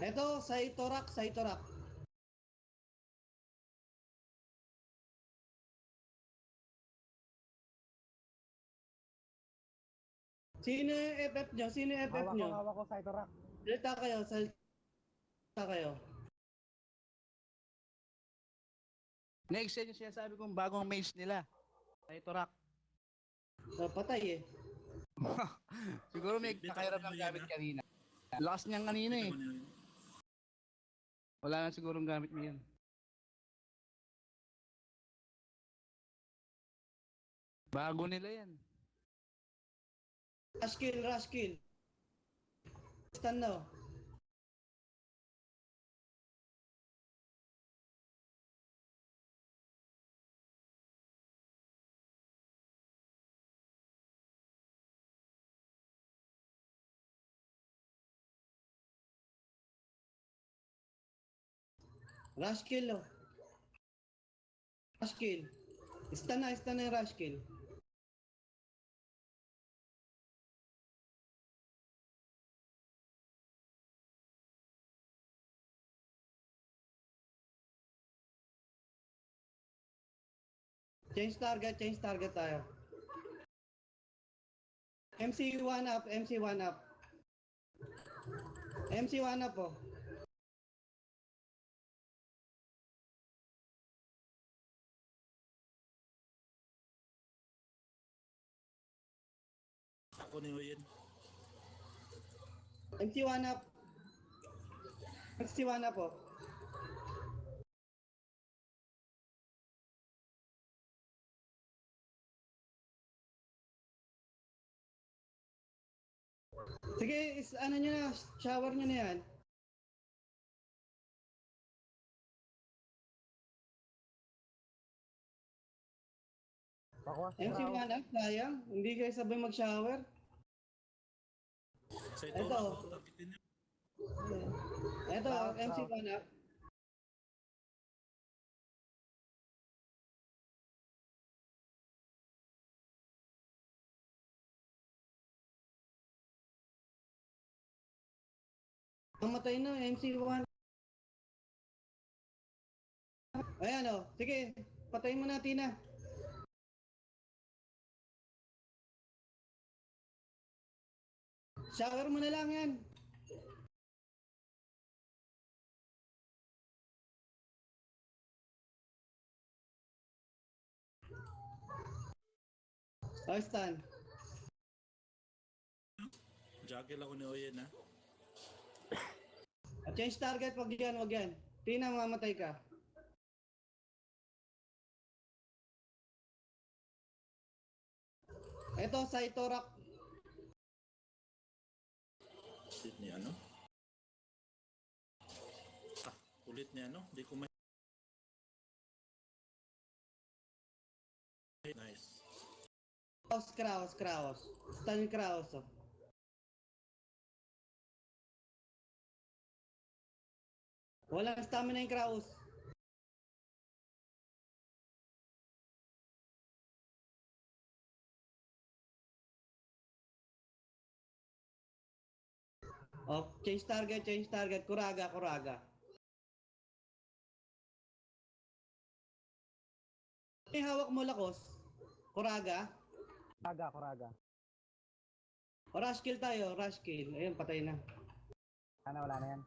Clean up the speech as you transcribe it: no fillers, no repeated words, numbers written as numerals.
Eto, Saitorak, Saitorak. Sino yung FF nyo? Sino yung FF nyo? Hawak ko, Saitorak. Salita kayo, salita kayo. Next yan yung sinasabi kong bagong maze nila. Saitorak. Patay eh. Siguro may nakairam ng gamit kanina. Lakas niyang kanina eh. Wala na sigurong gamit mo yan. Bago nila yan. Rush kill, rush kill. Stand no. Rush kill oh. Rush kill. Stand na yung rush kill. Change target tayo. MC1 up, MC1 up. MC1 up oh. Ako ni Oyen. MC1 up. MC1 up oh. Sige, ano nyo na, shower nyo na yan. MC1 up, sayang. Hindi kayo sabay mag-shower. Sa ito, Ito. tagitin niyo. Ito, MC1 up. Mamatay na, MC1. Ayan o, sige, patayin mo natin na. Shower mo na lang yan. O, stand. Jagel ako ni Oyen ha. Change target, wag yan. Tina, mamatay ka. Ito, Saitorak. Kulit ni ano? Kulit ni ano? Di ko may... Nice. Kraus. Stan Kraus. Oh. Walang stamina yung Kraus. Oh, change target. Kuraga. May hawak mo lakos. Kuraga. Kuraga. O rush kill tayo, rush kill. Ayun, patay na. Wala na yan.